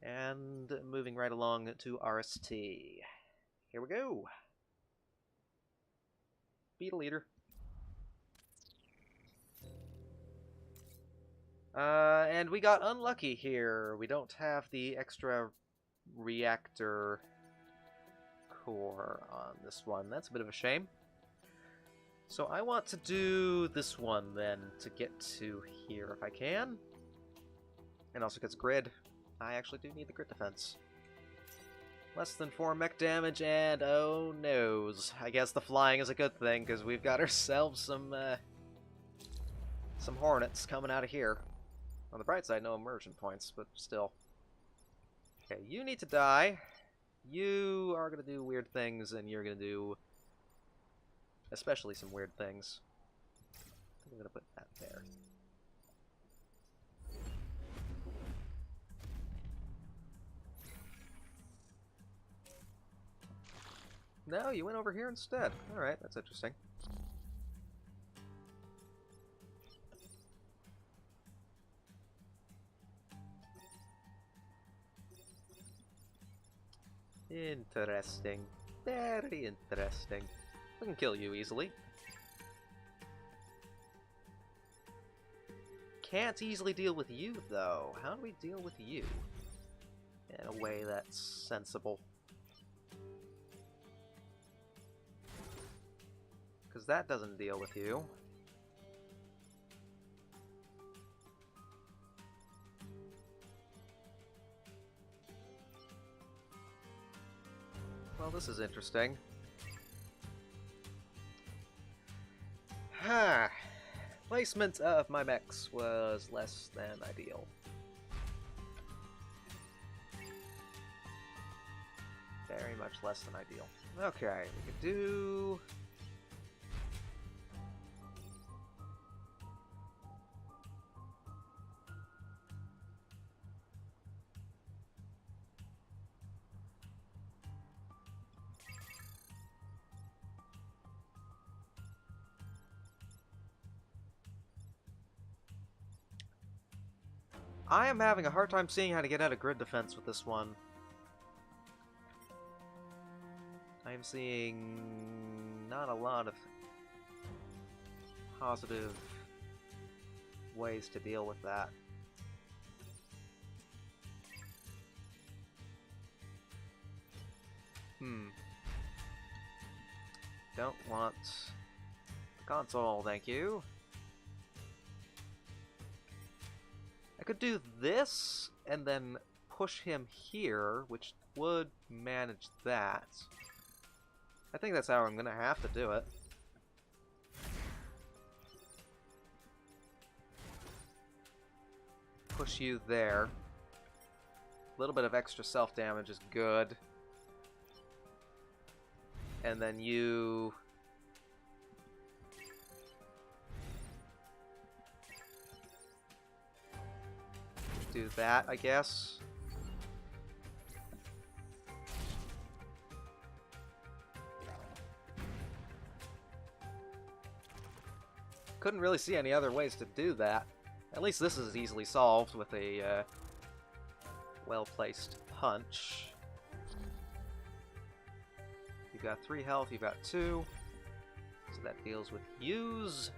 And moving right along to RST. Here we go. Beetle Eater. And we got unlucky here. We don't have the extra reactor core on this one. That's a bit of a shame. So I want to do this one then to get to here if I can. And also gets grid. I actually do need the grid defense. Less than 4 mech damage, and oh noes. I guess the flying is a good thing, because we've got ourselves some hornets coming out of here. On the bright side, no immersion points, but still. Okay, you need to die. You are going to do weird things, and you're going to do especially some weird things. I'm going to put that there. No, you went over here instead. Alright, that's interesting. Interesting. Very interesting. We can kill you easily. Can't easily deal with you, though. How do we deal with you? In a way that's sensible. Because that doesn't deal with you. Well, this is interesting. Placement of my mechs was less than ideal. Very much less than ideal. Okay, we could do... I am having a hard time seeing how to get out of grid defense with this one. I'm seeing not a lot of positive ways to deal with that. Don't want the console, thank you. I could do this, and then push him here, which would manage that. I think that's how I'm gonna have to do it. Push you there. A little bit of extra self-damage is good. And then you... do that, I guess. Couldn't really see any other ways to do that. At least this is easily solved with a well-placed punch. You've got 3 health, you've got 2. So that deals with yous.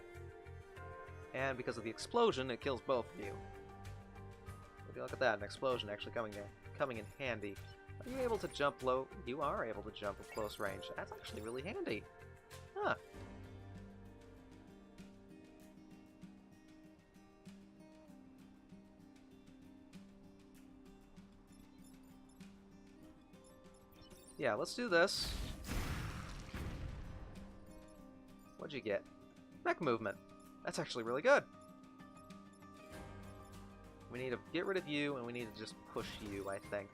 And because of the explosion, it kills both of you. Look at that, an explosion actually coming in handy. Are you able to jump low? You are able to jump at close range. That's actually really handy. Huh. Yeah, let's do this. What'd you get? Mech movement. That's actually really good. We need to get rid of you, and we need to just push you, I think.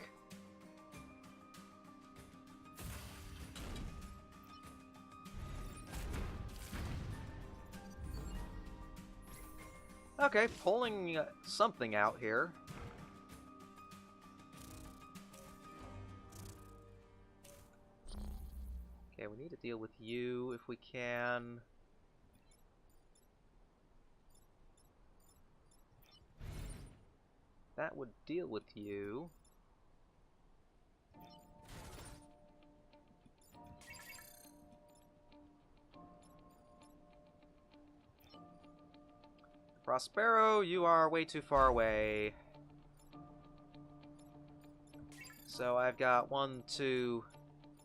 Okay, pulling something out here. Okay, we need to deal with you if we can. That would deal with you. Prospero, you are way too far away. So I've got 1, 2,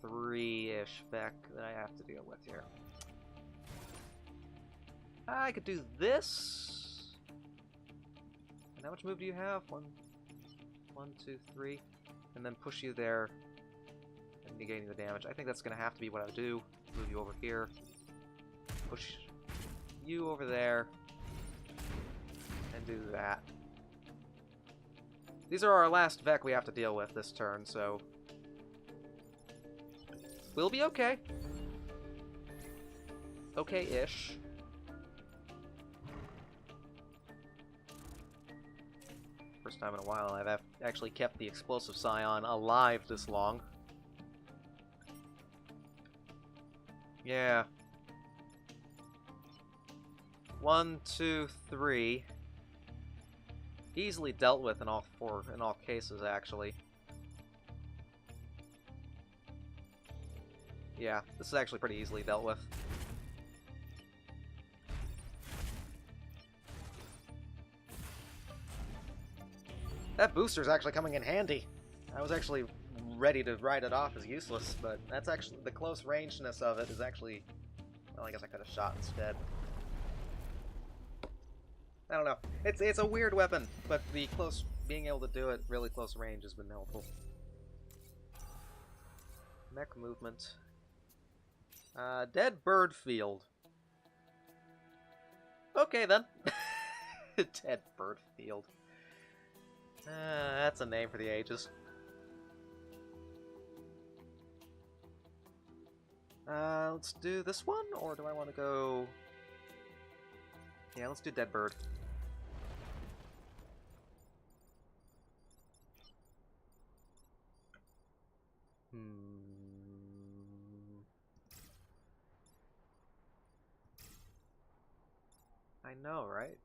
3-ish Vec that I have to deal with here. I could do this. And how much move do you have? 1, 2, 3. And then push you there and negating the damage. I think that's going to have to be what I would do. Move you over here. Push you over there. And do that. These are our last Vec we have to deal with this turn, so we'll be okay. Okay-ish. First time in a while I've actually kept the Explosive Scion alive this long. Yeah. 1, 2, 3. Easily dealt with in all cases, actually. Yeah, this is actually pretty easily dealt with. That booster's actually coming in handy. I was actually ready to write it off as useless, but that's actually the close rangeness of it is actually. Well, I guess I could have shot instead. I don't know. It's a weird weapon, but being able to do it really close range has been helpful. Mech movement. Dead Bird Field. Okay then. Dead Bird Field. That's a name for the ages. Let's do this one, or do I want to go... Yeah, let's do Dead Bird. I know, right?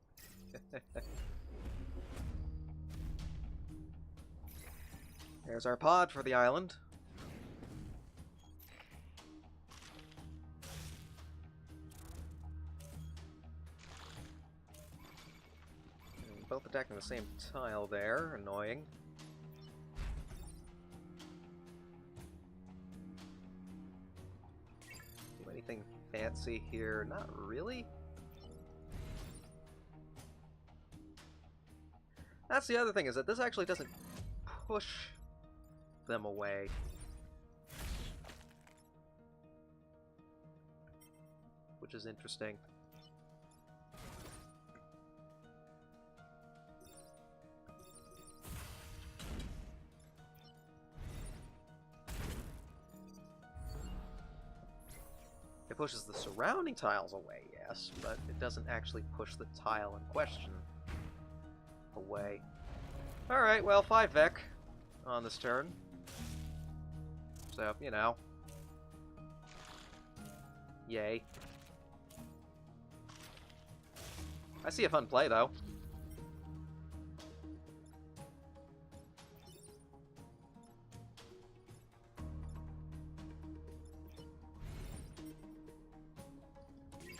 There's our pod for the island. Both attacking the same tile there. Annoying. Do anything fancy here? Not really. That's the other thing, is that this actually doesn't push them away. Which is interesting. It pushes the surrounding tiles away, yes, but it doesn't actually push the tile in question away. Alright, well, 5 Vec on this turn. So, you know. Yay. I see a fun play, though.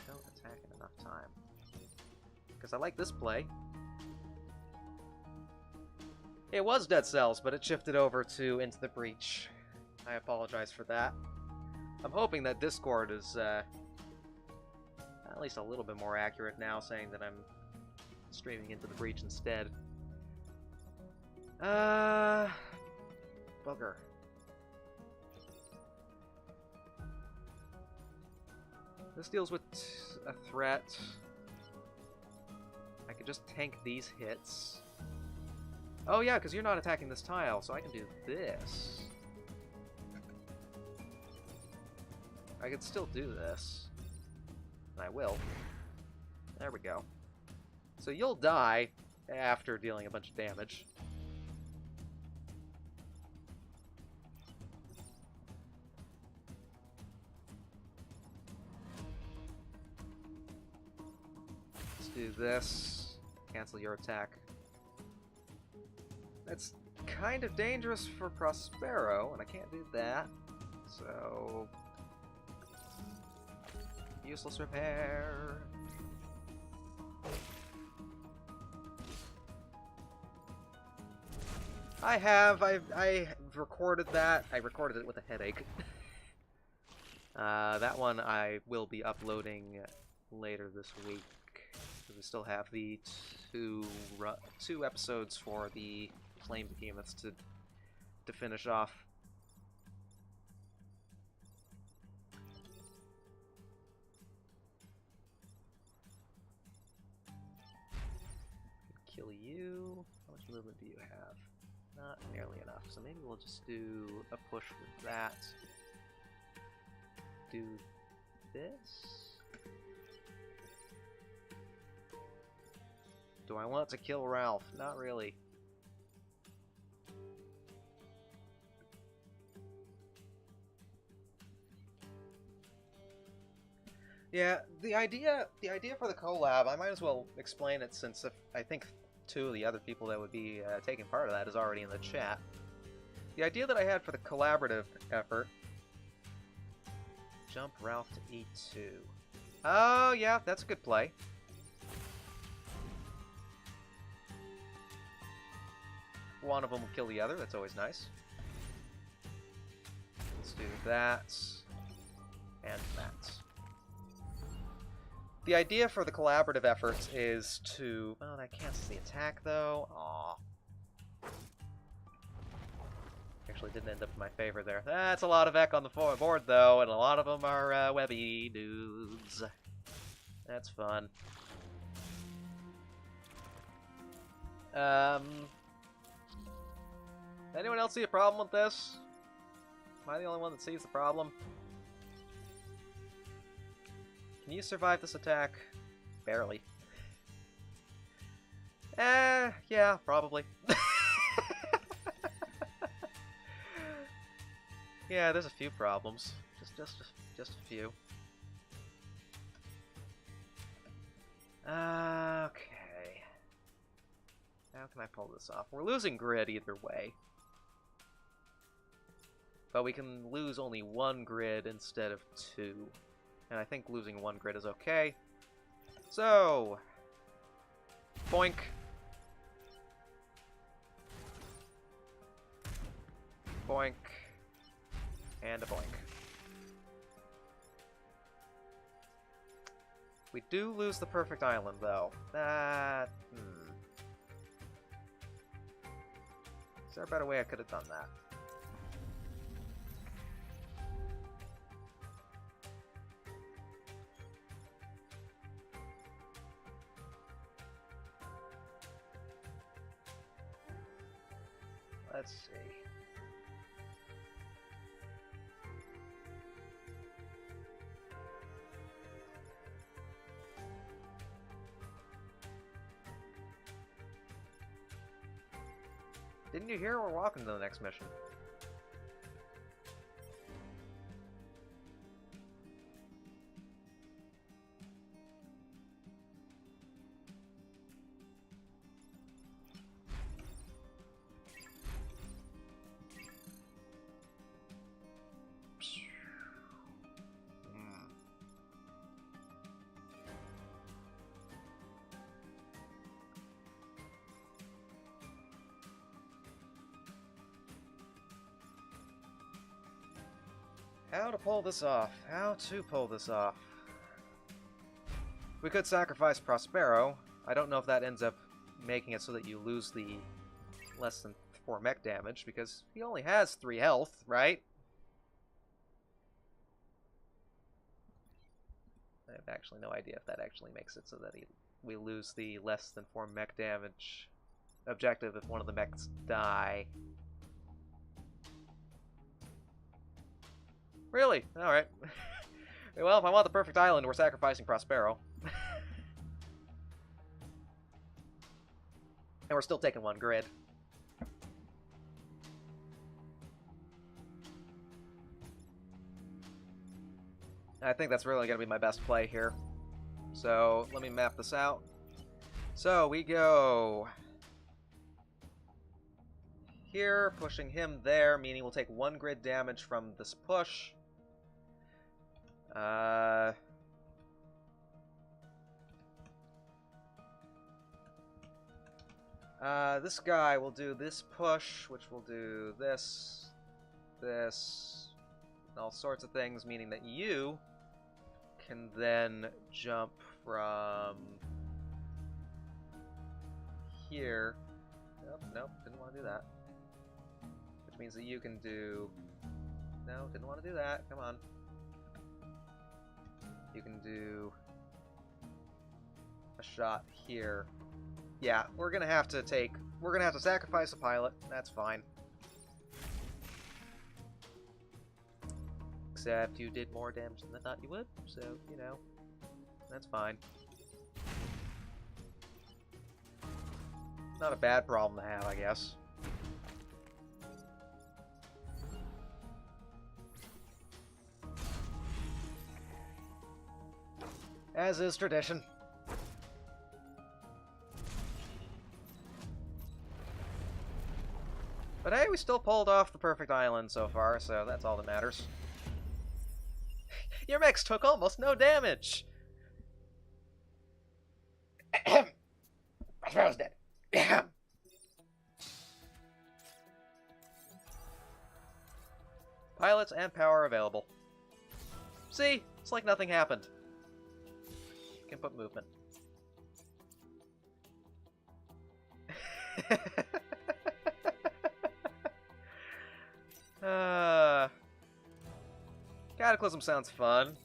Don't attack in enough time. Because I like this play. It was Dead Cells, but it shifted over to Into the Breach. I apologize for that. I'm hoping that Discord is at least a little bit more accurate now, saying that I'm streaming Into the Breach instead. Bugger. This deals with a threat. I could just tank these hits. Oh yeah, because you're not attacking this tile, so I can do this. I could still do this. And I will. There we go. So you'll die after dealing a bunch of damage. Let's do this. Cancel your attack. That's kind of dangerous for Prospero, and I can't do that. So... useless repair. I have. I recorded that. I recorded it with a headache. That one I will be uploading later this week. We still have the two episodes for the Flame Behemoths to finish off. Kill you. How much movement do you have? Not nearly enough, so maybe we'll just do a push with that. Do this? Do I want to kill Ralph? Not really. Yeah, the idea for the collab, I might as well explain it since I think two of the other people that would be taking part of that is already in the chat. The idea that I had for the collaborative effort... Jump Ralph to E2. Oh, yeah, that's a good play. One of them will kill the other, that's always nice. Let's do that. And that. The idea for the collaborative efforts is to... Well, that cancels the attack, though. Aww. Actually didn't end up in my favor there. That's a lot of Ek on the board, though, and a lot of them are webby dudes. That's fun. Anyone else see a problem with this? Am I the only one that sees the problem? Can you survive this attack? Barely. Yeah, probably. Yeah, there's a few problems. Just a few. Okay. How can I pull this off? We're losing grid either way. But we can lose only one grid instead of two. And I think losing one grid is okay. So... Boink. Boink. And a boink. We do lose the perfect island, though. That... Is there a better way I could have done that? Let's see. Didn't you hear we're walking to the next mission? How to pull this off? How to pull this off? We could sacrifice Prospero. I don't know if that ends up making it so that you lose the less than 4 mech damage, because he only has 3 health, right? I have actually no idea if that actually makes it so that we lose the less than 4 mech damage objective if one of the mechs die. Really? Alright. Well, if I want the perfect island, we're sacrificing Prospero. And we're still taking 1 grid. I think that's really going to be my best play here. So, let me map this out. So, we go... here, pushing him there, meaning we'll take 1 grid damage from this push. This guy will do this push, which will do this, this, and all sorts of things, meaning that you can then jump from here. Nope, didn't want to do that. Which means that you can do... No, didn't want to do that. Come on. You can do a shot here. Yeah, we're gonna have to sacrifice a pilot. That's fine. Except you did more damage than I thought you would, so, you know, that's fine. Not a bad problem to have, I guess. As is tradition. But hey, we still pulled off the perfect island so far, so that's all that matters. Your mechs took almost no damage! My throat's dead. Pilots and power available. See? It's like nothing happened. You can put movement. Cataclysm sounds fun.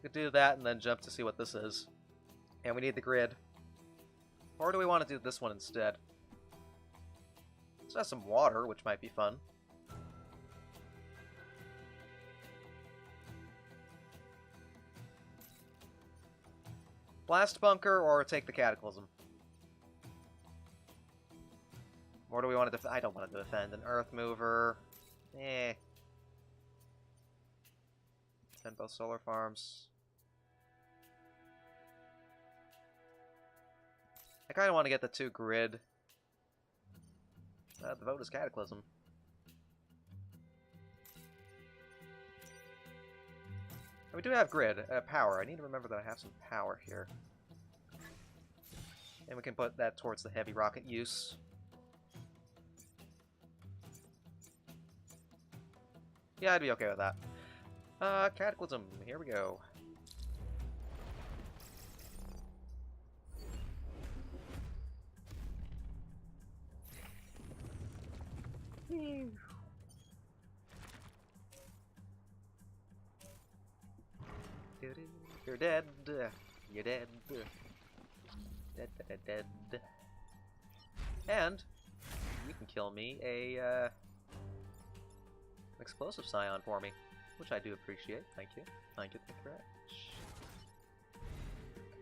Could do that and then jump to see what this is. And we need the grid. Or do we want to do this one instead? This has some water, which might be fun. Blast bunker or take the cataclysm? Or do we want to defend? I don't want to defend an earth mover. Defend both solar farms. I kind of want to get the 2 grid. The vote is cataclysm. We do have grid, power. I need to remember that I have some power here. And we can put that towards the heavy rocket use. Yeah, I'd be okay with that. Cataclysm, here we go. You're dead. You're dead. Dead, dead, dead. And you can kill me a explosive scion for me, which I do appreciate. Thank you. Thank you. Thank you very much.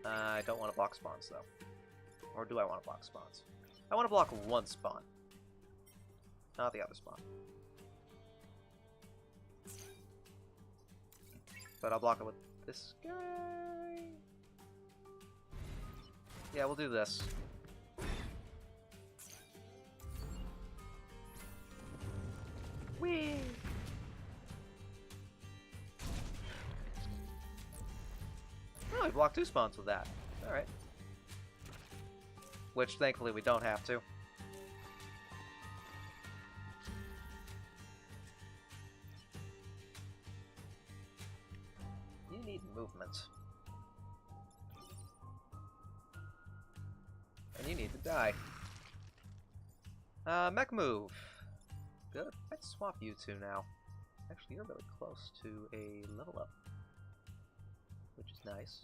I don't want to block spawns though. Or do I want to block spawns? I want to block one spawn, not the other spawn. But I'll block it with this guy. Yeah, we'll do this. Whee! Oh, we blocked 2 spawns with that. Alright. Which, thankfully, we don't have to. You need movement. And you need to die. Mech move. Good. I'd swap you 2 now. Actually, you're really close to a level up, which is nice.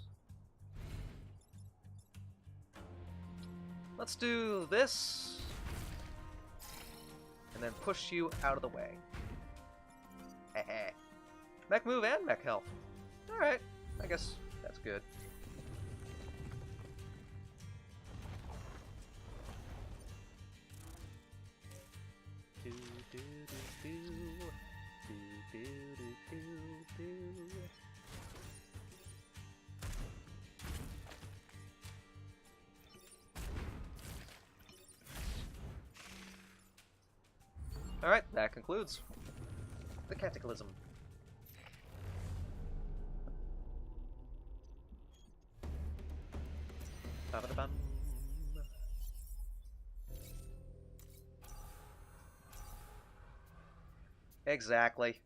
Let's do this, and then push you out of the way. Mech move and mech health. Alright, I guess that's good. Do, do, do, do, do, do, do, do. Alright, that concludes the Cataclysm. Ba-ba-da-bum. Exactly.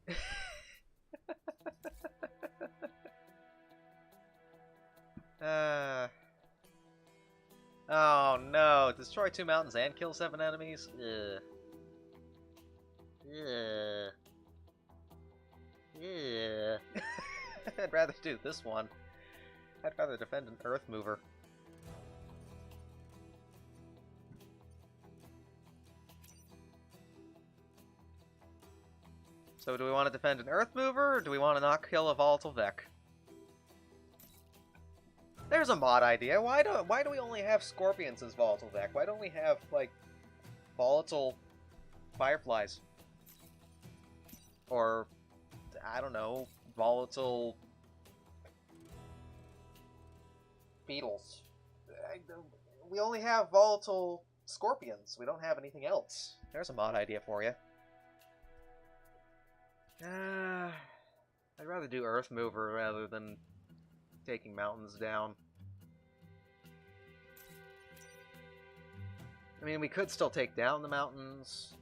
Oh no, destroy 2 mountains and kill 7 enemies? Ugh. Ugh. Ugh. I'd rather do this one. I'd rather defend an Earth Mover. So do we want to defend an Earth Mover, or do we want to not kill a Volatile Vek? There's a mod idea. Why do we only have Scorpions as Volatile Vek? Why don't we have, like, Volatile Fireflies? Or, I don't know, Volatile Beetles. We only have Volatile Scorpions. We don't have anything else. There's a mod idea for you. I'd rather do Earth Mover rather than taking mountains down. I mean, we could still take down the mountains.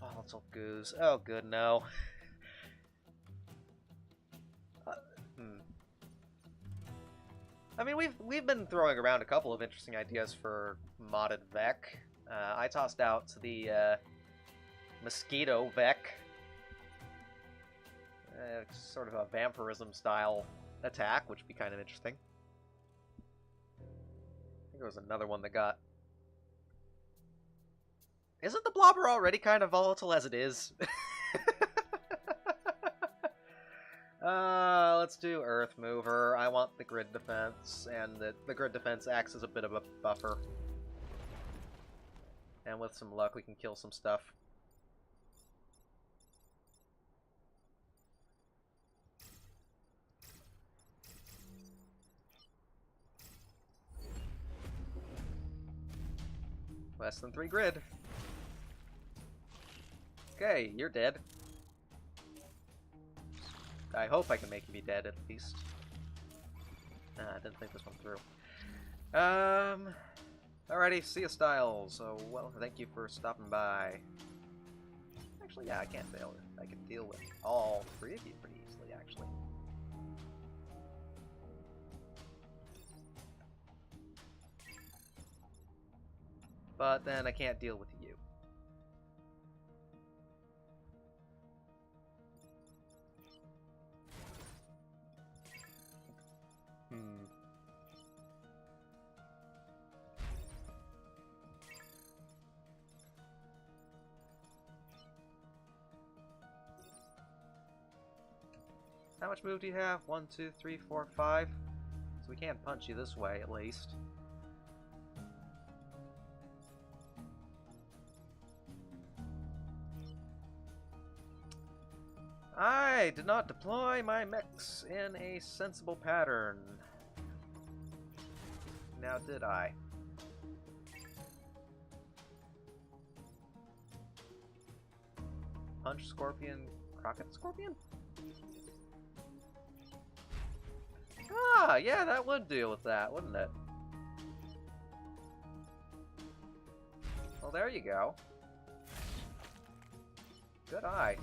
Volatile Goose. Oh, good, no. I mean, we've been throwing around a couple of interesting ideas for modded Vek. I tossed out the Mosquito Vek. Sort of a vampirism style attack, which would be kind of interesting. I think there was another one that got... Isn't the Blobber already kind of volatile as it is? Let's do Earth Mover. I want the grid defense, and the grid defense acts as a bit of a buffer. And with some luck, we can kill some stuff. Less than 3 grid. Okay, you're dead. I hope I can make you be dead, at least. I didn't think this one through. Alrighty, see ya, Styles. So, well, thank you for stopping by. Actually, yeah, I can't fail it. I can deal with all 3 of you pretty easily, actually. But then I can't deal with you. How much move do you have? 1, 2, 3, 4, 5. So we can't punch you this way, at least. I did not deploy my mechs in a sensible pattern. Now did I? Punch Scorpion, Crockett Scorpion? Ah, yeah, that would deal with that, wouldn't it? Well, there you go. Good eye.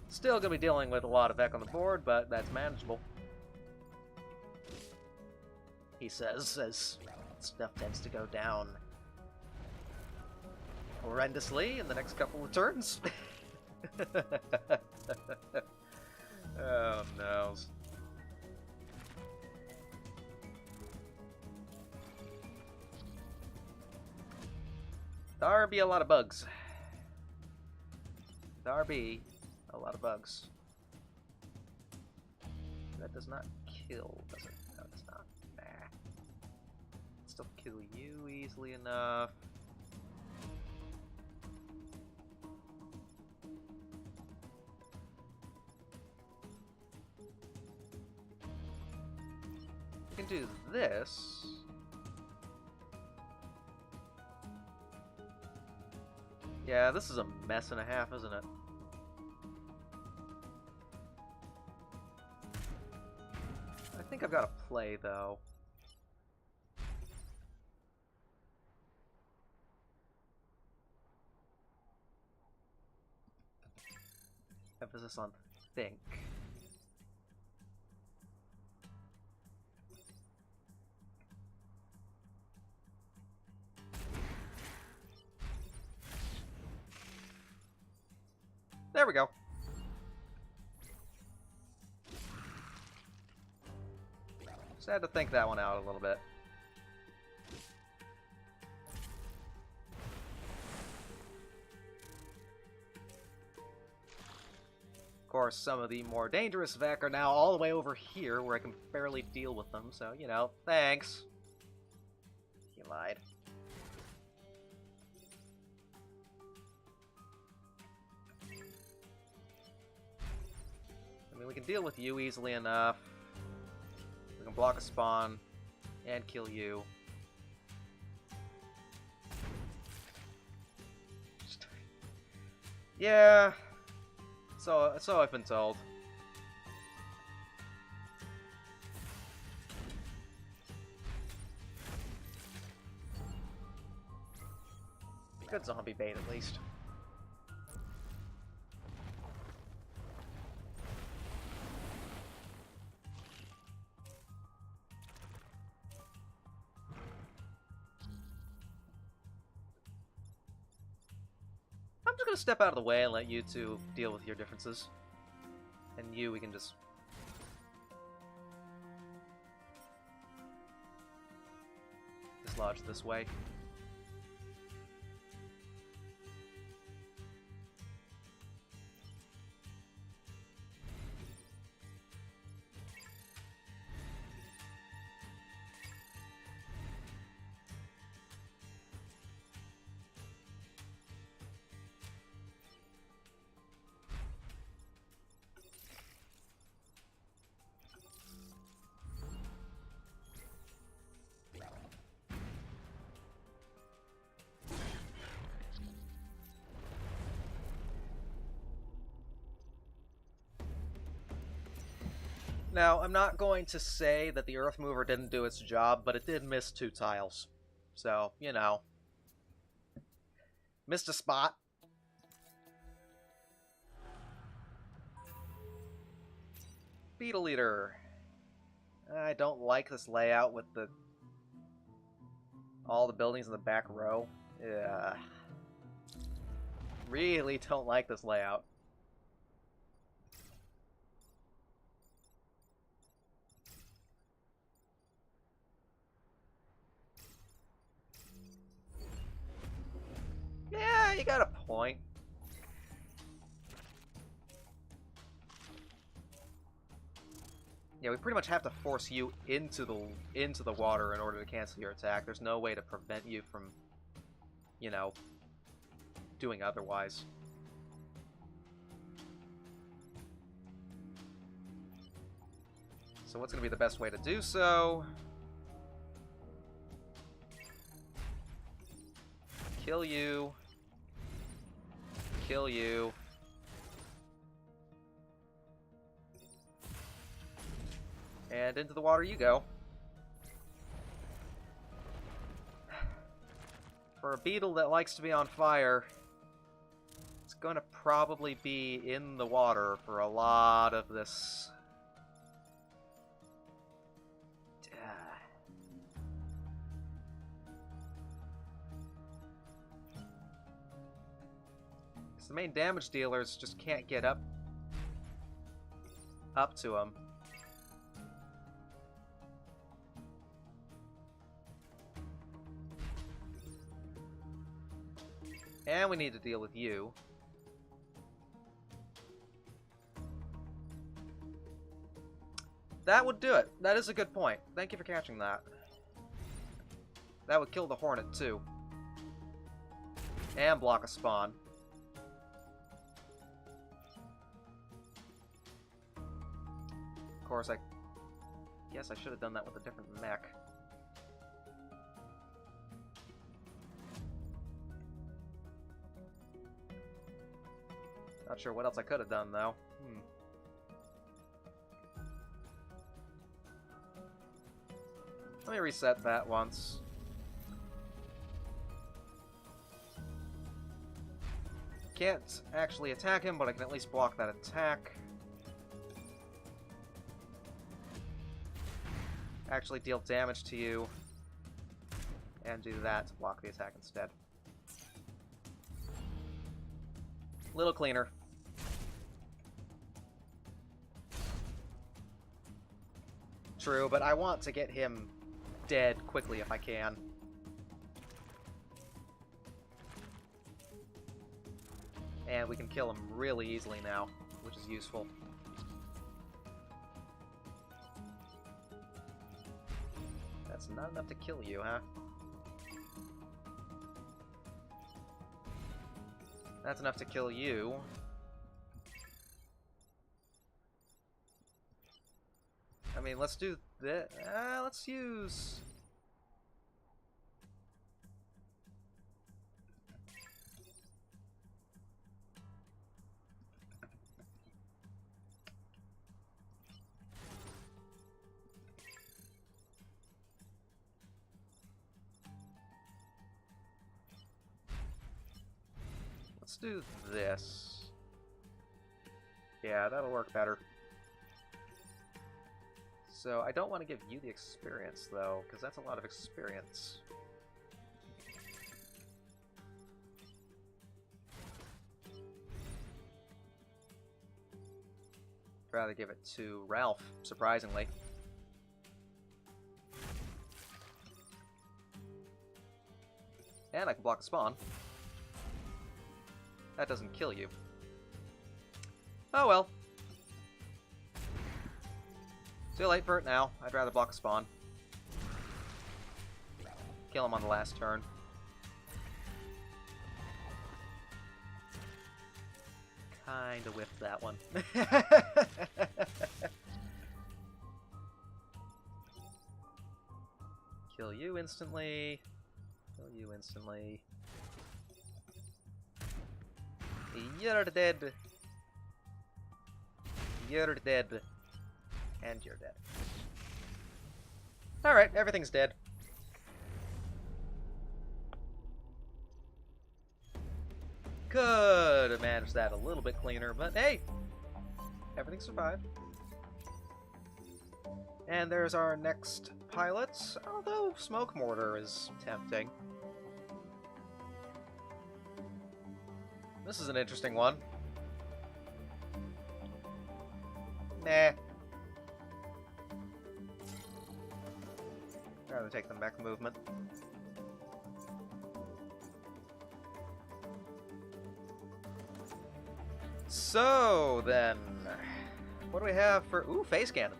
Still gonna be dealing with a lot of Vek on the board, but that's manageable. He says, as stuff tends to go down horrendously in the next couple of turns. Oh no. There be a lot of bugs. There be a lot of bugs. That does not kill, does it? No, it does not. Nah. Still kill you easily enough. We can do this. Yeah, this is a mess and a half, isn't it? I think I've got a play, though. Emphasis on think. There we go. Just had to think that one out a little bit. Of course, some of the more dangerous Vek are now all the way over here where I can barely deal with them, so, you know, thanks. He lied. I mean, we can deal with you easily enough. We can block a spawn and kill you. Yeah. So I've been told. Good zombie bait, at least. I'm just gonna step out of the way and let you two deal with your differences. And you, we can just... dislodge this way. Now, I'm not going to say that the Earth Mover didn't do its job, but it did miss 2 tiles. So, you know. Missed a spot. Beetle Eater. I don't like this layout with the... all the buildings in the back row. Yeah. Really don't like this layout. Yeah, you got a point. Yeah, we pretty much have to force you into the water in order to cancel your attack. There's no way to prevent you from, you know, doing otherwise. So what's going to be the best way to do so? Kill you. Kill you. And into the water you go. For a beetle that likes to be on fire, it's going to probably be in the water for a lot of this. The main damage dealers just can't get up to him. And we need to deal with you. That would do it. That is a good point. Thank you for catching that. That would kill the Hornet too. And block a spawn. Of course, I guess I should have done that with a different mech. Not sure what else I could have done, though. Let me reset that once. Can't actually attack him, but I can at least block that attack. Actually deal damage to you. And do that to block the attack instead. Little cleaner. True, but I want to get him dead quickly if I can. And we can kill him really easily now, which is useful. That's not enough to kill you, huh? That's enough to kill you. I mean, let's do that. Let's use... Let's do this. Yeah, that'll work better. So, I don't want to give you the experience, though, because that's a lot of experience. I'd rather give it to Ralph, surprisingly. And I can block the spawn. That doesn't kill you. Oh well. Too late for it now. I'd rather block a spawn. Kill him on the last turn. Kinda whiffed that one. Kill you instantly. Kill you instantly. You're dead. You're dead. And you're dead. Alright, everything's dead. Could have managed that a little bit cleaner, but hey! Everything survived. And there's our next pilot, although Smoke Mortar is tempting. This is an interesting one. Nah. I'd rather take the mech movement. So, then... what do we have for... Ooh, Phase Cannon.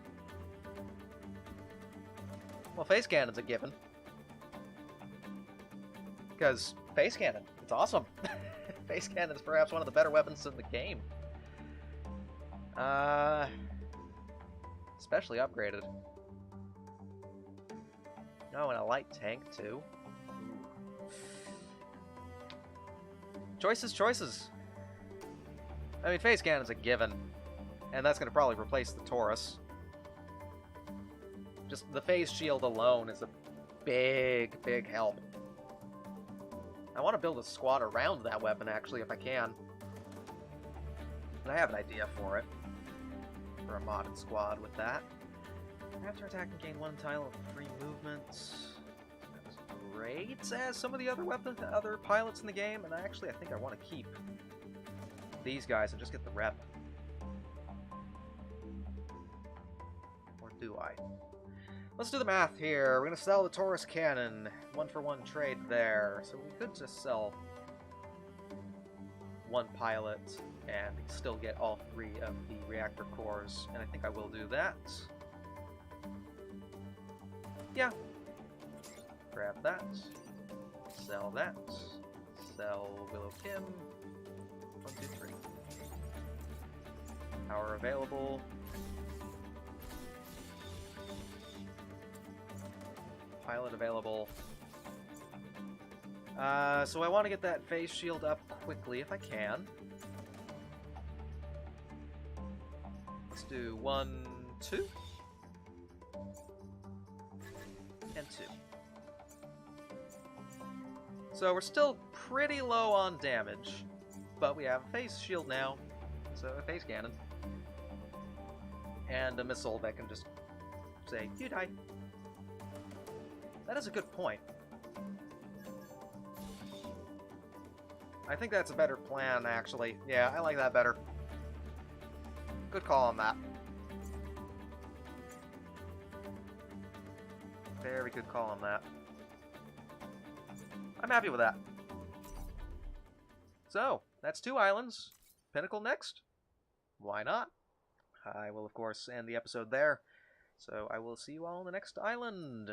Well, Phase Cannon's a given. Because Phase Cannon, it's awesome. Phase Cannon is perhaps one of the better weapons in the game. Especially upgraded. Oh, and a light tank, too. Choices, choices. I mean, Phase Cannon's a given. And that's going to probably replace the Taurus. Just the Phase Shield alone is a big, big help. I want to build a squad around that weapon, actually, if I can. And I have an idea for it. For a modded squad with that. After attacking, gain 1 tile of free movement. That was great, as some of the other pilots in the game, and I think I want to keep these guys and just get the rep. Or do I? Let's do the math here. We're going to sell the Taurus Cannon. 1-for-1 trade there. So we could just sell 1 pilot and still get all 3 of the reactor cores. And I think I will do that. Yeah. Grab that. Sell that. Sell Willow Kim. 1, 2, 3. Power available. Pilot available. So I want to get that phase shield up quickly if I can. Let's do 1, 2. and 2. So we're still pretty low on damage, but we have a phase shield now, so a phase cannon. And a missile that can just say, you die. That is a good point. I think that's a better plan, actually. Yeah, I like that better. Good call on that. Very good call on that. I'm happy with that. So, that's 2 islands. Pinnacle next? Why not? I will, of course, end the episode there. So I will see you all on the next island.